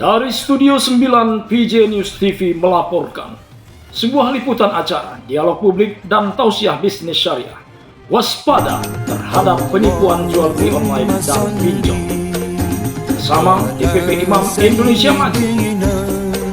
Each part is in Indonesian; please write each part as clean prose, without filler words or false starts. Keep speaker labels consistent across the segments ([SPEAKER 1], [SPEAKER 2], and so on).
[SPEAKER 1] Dari Studio 9 PJ News TV melaporkan sebuah liputan acara dialog publik dan tausiah bisnis syariah. Waspada terhadap penipuan jual beli online dan pinjol. Bersama DPP Imam Indonesia Maju.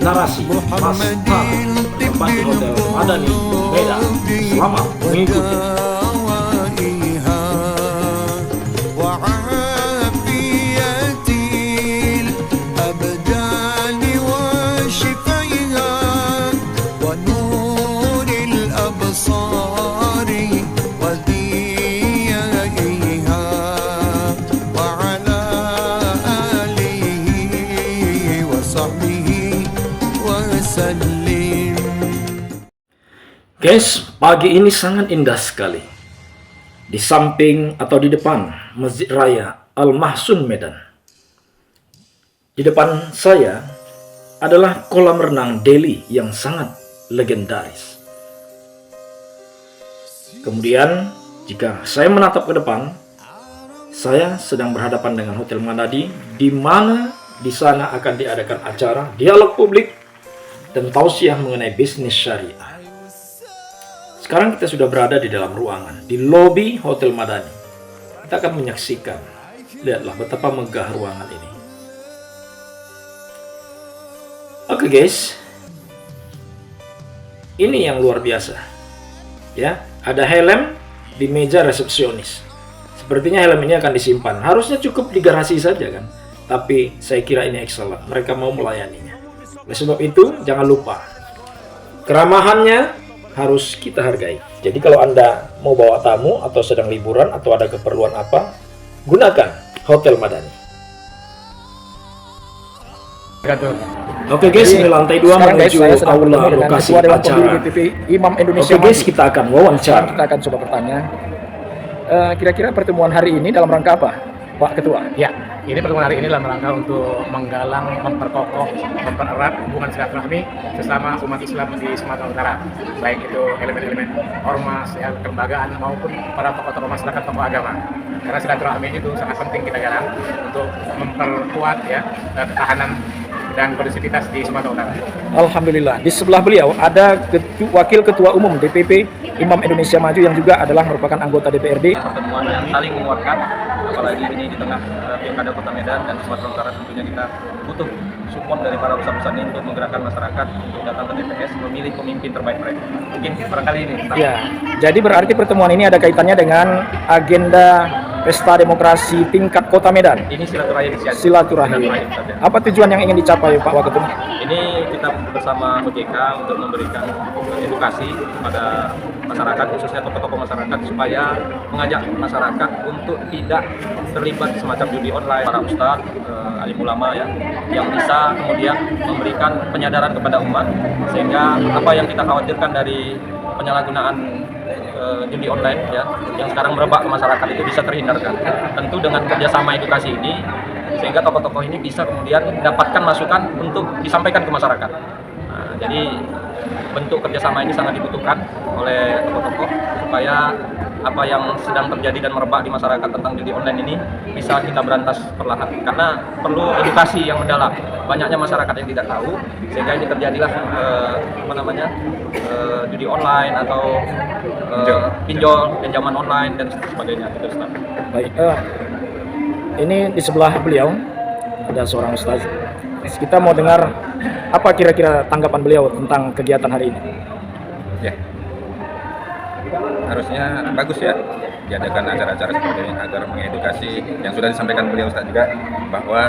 [SPEAKER 1] Narasi Mas Tar, tempat di Hotel Madani, Medan. Selamat mengikuti. Guys, pagi ini sangat indah sekali. Di samping atau di depan Masjid Raya Al-Mahsun Medan. Di depan saya adalah kolam renang Delhi yang sangat legendaris. Kemudian, jika saya menatap ke depan, saya sedang berhadapan dengan Hotel Madani, di mana di sana akan diadakan acara dialog publik dan tausiah mengenai bisnis syariah. Sekarang kita sudah berada di dalam ruangan, di lobi Hotel Madani. Kita akan menyaksikan. Lihatlah betapa megah ruangan ini. Oke guys. Ini yang luar biasa. Ya, ada helm di meja resepsionis. Sepertinya helm ini akan disimpan. Harusnya cukup di garasi saja kan. Tapi saya kira ini excellent. Mereka mau melayaninya. Oleh sebab itu, jangan lupa. Keramahannya harus kita hargai. Jadi kalau Anda mau bawa tamu atau sedang liburan atau ada keperluan apa, gunakan Hotel Madani. Oke guys, ini lantai 2 menuju aula lokasi acara.
[SPEAKER 2] Imam Indonesia.
[SPEAKER 1] Oke guys, kita akan wawancara.
[SPEAKER 2] Kita akan coba bertanya. Kira-kira pertemuan hari ini dalam rangka apa, Pak Ketua?
[SPEAKER 3] Ya, ini pertemuan hari ini dalam rangka untuk menggalang, memperkokoh, mempererat hubungan silaturahmi sesama umat Islam di Sumatera Utara, baik itu elemen-elemen ormas, ya, kelembagaan maupun para tokoh-tokoh masyarakat, tokoh agama. Karena silaturahmi itu sangat penting kita galang untuk memperkuat ya ketahanan dan kondusivitas di Sumatera Utara.
[SPEAKER 2] Alhamdulillah. Di sebelah beliau ada Wakil Ketua Umum DPP Imam Indonesia Maju yang juga adalah merupakan anggota DPRD.
[SPEAKER 4] Pertemuan yang saling menguatkan, apalagi ini di tengah Pilkada Kota Medan dan Sumatera Utara, tentunya kita butuh support dari para besar-besar ini untuk menggerakkan masyarakat untuk datang ke TPS memilih pemimpin terbaik mereka. Mungkin barangkali ini.
[SPEAKER 2] Ya, jadi berarti pertemuan ini ada kaitannya dengan agenda Pesta Demokrasi tingkat Kota Medan.
[SPEAKER 4] Ini silaturahim.
[SPEAKER 2] Silaturahim. Apa tujuan yang ingin dicapai Pak Waketum?
[SPEAKER 4] Ini kita bersama OJK untuk memberikan edukasi kepada masyarakat, khususnya tokoh-tokoh masyarakat, supaya mengajak masyarakat untuk tidak terlibat semacam judi online. Para ustadz, alim ulama ya, yang bisa kemudian memberikan penyadaran kepada umat, sehingga apa yang kita khawatirkan dari penyalahgunaan judi online ya, yang sekarang merebak ke masyarakat itu bisa terhindarkan. Tentu dengan kerjasama edukasi ini, sehingga tokoh-tokoh ini bisa kemudian mendapatkan masukan untuk disampaikan ke masyarakat. Nah, jadi bentuk kerjasama ini sangat dibutuhkan oleh tokoh-tokoh supaya apa yang sedang terjadi dan merebak di masyarakat tentang judi online ini bisa kita berantas perlahan, karena perlu edukasi yang mendalam. Banyaknya masyarakat yang tidak tahu, sehingga ini terjadilah judi online atau pinjaman online dan sebagainya.
[SPEAKER 2] Baik, ini di sebelah beliau ada seorang ustaz. Kita mau dengar apa kira-kira tanggapan beliau tentang kegiatan hari ini.
[SPEAKER 5] Ya, harusnya bagus ya diadakan acara-acara seperti ini agar mengedukasi yang sudah disampaikan beliau Ustaz juga, bahwa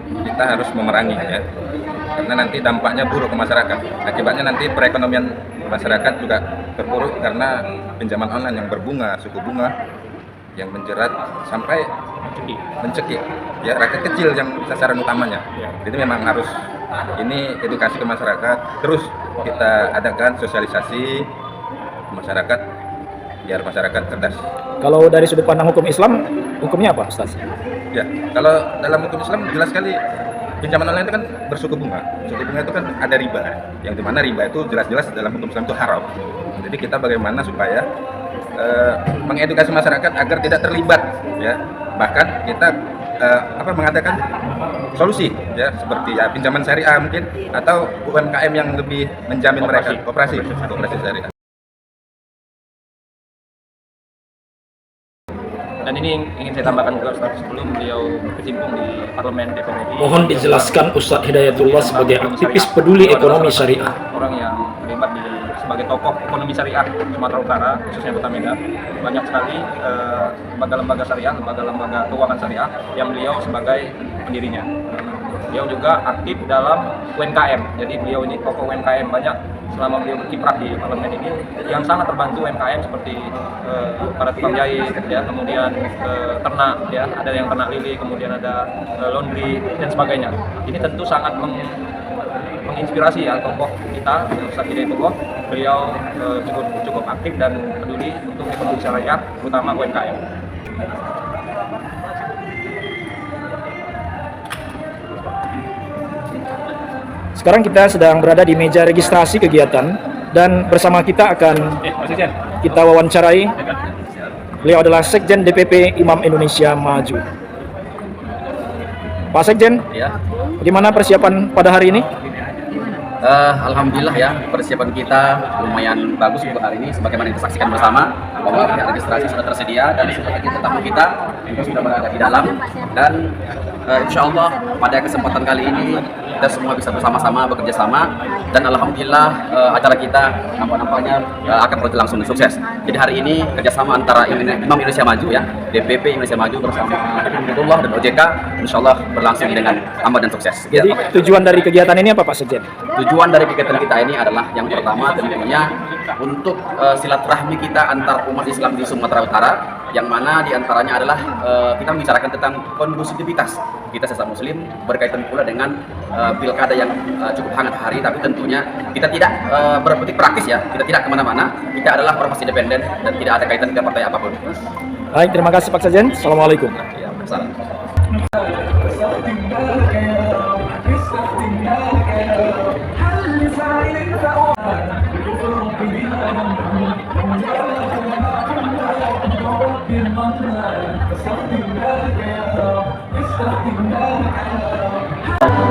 [SPEAKER 5] kita harus memerangi ya, karena nanti dampaknya buruk ke masyarakat. Akibatnya nanti perekonomian masyarakat juga terpuruk karena pinjaman online yang berbunga, suku bunga yang menjerat sampai mencekik ya rakyat kecil yang sasaran utamanya. Jadi memang harus ini edukasi ke masyarakat, terus kita adakan sosialisasi ke masyarakat biar masyarakat cerdas.
[SPEAKER 2] Kalau dari sudut pandang hukum Islam, hukumnya apa, Ustaz?
[SPEAKER 5] Ya, kalau dalam hukum Islam jelas sekali pinjaman online itu kan bersuku bunga. Suku bunga itu kan ada riba, yang dimana riba itu jelas-jelas dalam hukum Islam itu haram. Jadi kita bagaimana supaya mengedukasi masyarakat agar tidak terlibat, ya. Bahkan kita mengatakan solusi ya, seperti ya pinjaman syariah mungkin, atau UMKM yang lebih menjamin mereka koperasi syariah.
[SPEAKER 4] Dan ini ingin saya tambahkan juga Ustaz, sebelum beliau berkecimpung di parlemen DPR RI.
[SPEAKER 1] Mohon dijelaskan Ustadz Hidayatullah sebagai aktivis peduli ekonomi syariah.
[SPEAKER 4] Orang yang terlibat sebagai tokoh ekonomi syariah Sumatera Utara, khususnya Kota Medan, banyak sekali lembaga-lembaga syariah, lembaga-lembaga keuangan syariah yang beliau sebagai pendirinya. Beliau juga aktif dalam UMKM, jadi beliau ini tokoh UMKM banyak selama beliau berkiprah di parlemen ini yang sangat terbantu UMKM seperti para tukang jahit, ya, kemudian ternak, ya, ada yang ternak lili, kemudian ada laundry dan sebagainya. Ini tentu sangat menginspirasi ya tokoh kita, Ustaz Hidayatullah. Beliau cukup aktif dan peduli untuk ekonomi syariah, terutama UMKM.
[SPEAKER 2] Sekarang kita sedang berada di meja registrasi kegiatan dan bersama kita akan kita wawancarai. Beliau adalah Sekjen DPP Imam Indonesia Maju. Pak Sekjen,
[SPEAKER 6] Ya,
[SPEAKER 2] bagaimana persiapan pada hari ini?
[SPEAKER 6] alhamdulillah ya, persiapan kita lumayan bagus untuk hari ini. Sebagaimana kita saksikan bersama bahwa pihak registrasi sudah tersedia dan sebagai tamu kita sudah berada di dalam, dan insya Allah pada kesempatan kali ini kita semua bisa bersama-sama bekerja sama, dan alhamdulillah acara kita nampaknya akan berlangsung sukses. Jadi hari ini kerjasama antara Imam Indonesia Maju ya, DPP Indonesia Maju bersama Hidayatullah dan OJK insya Allah berlangsung dengan aman dan sukses.
[SPEAKER 2] Jadi tujuan dari kegiatan ini apa Pak Sekjen?
[SPEAKER 6] Tujuan dari kegiatan kita ini adalah yang pertama tentunya untuk silaturahmi kita antar umat Islam di Sumatera Utara, yang mana diantaranya adalah kita membicarakan tentang kondusivitas kita sesama Muslim, berkaitan pula dengan pilkada yang cukup hangat hari, tapi tentunya kita tidak berpolitik praktis ya, kita tidak kemana-mana, kita adalah ormas independen dan tidak ada kaitan dengan partai apapun.
[SPEAKER 2] Baik, terima kasih Pak Sekjen. Assalamualaikum.
[SPEAKER 6] Ya, salam.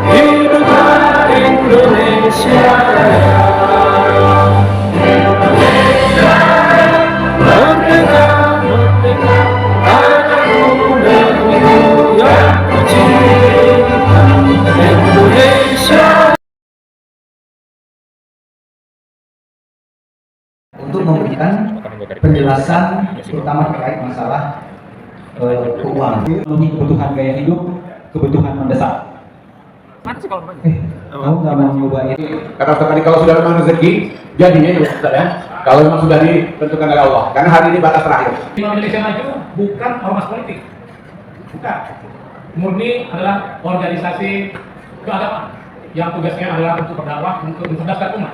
[SPEAKER 1] Hiduplah Indonesia, merdeka, merdeka, tanahku negeriku yang kucinta, Indonesia.
[SPEAKER 7] Untuk memberikan penjelasan terutama terkait masalah keuangan, memenuhi kebutuhan gaya hidup, kebutuhan mendesak. Kamu nggak mau nyobain?
[SPEAKER 3] Kata tadi kalau sudah memang rezeki, jadinya ya Ustaz ya. Kalau memang sudah ditentukan oleh Allah, karena hari ini batas terakhir.
[SPEAKER 8] Imam Indonesia Maju bukan ormas politik, bukan. Murni adalah organisasi keagamaan yang tugasnya adalah untuk berdakwah, untuk mencerdaskan umat.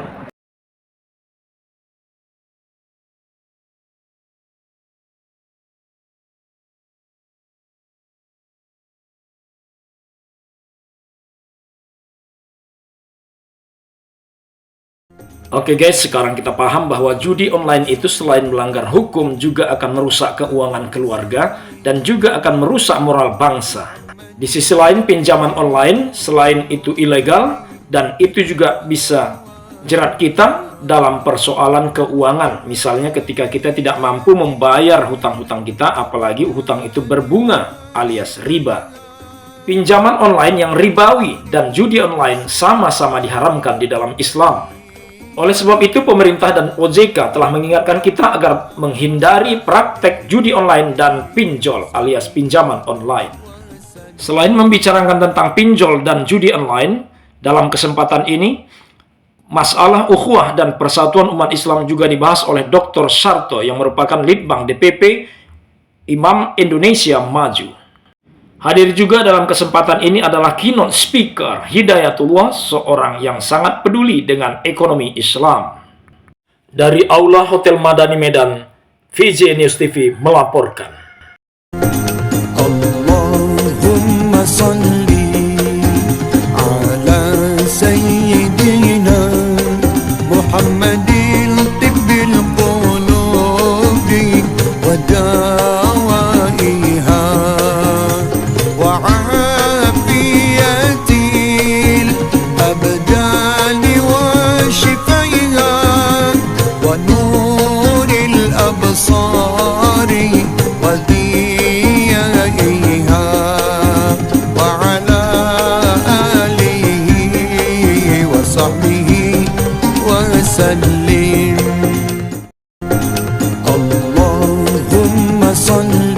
[SPEAKER 1] Oke guys, sekarang kita paham bahwa judi online itu selain melanggar hukum juga akan merusak keuangan keluarga dan juga akan merusak moral bangsa. Di sisi lain, pinjaman online selain itu ilegal dan itu juga bisa jerat kita dalam persoalan keuangan. Misalnya ketika kita tidak mampu membayar hutang-hutang kita, apalagi hutang itu berbunga alias riba. Pinjaman online yang ribawi dan judi online sama-sama diharamkan di dalam Islam. Oleh sebab itu, pemerintah dan OJK telah mengingatkan kita agar menghindari praktek judi online dan pinjol alias pinjaman online. Selain membicarakan tentang pinjol dan judi online, dalam kesempatan ini, masalah ukhuwah dan persatuan umat Islam juga dibahas oleh Dr. Sarto yang merupakan Litbang DPP Imam Indonesia Maju. Hadir juga dalam kesempatan ini adalah keynote speaker Hidayatullah, seorang yang sangat peduli dengan ekonomi Islam. Dari Aula Hotel Madani Medan, VJ News TV melaporkan.
[SPEAKER 9] Allahumma salli ala sayyidina Muhammadin tibbil qulubi wa dawaiha وعافية الأبصار وضيائها وعلى آله وصحبه وسلم اللهم صل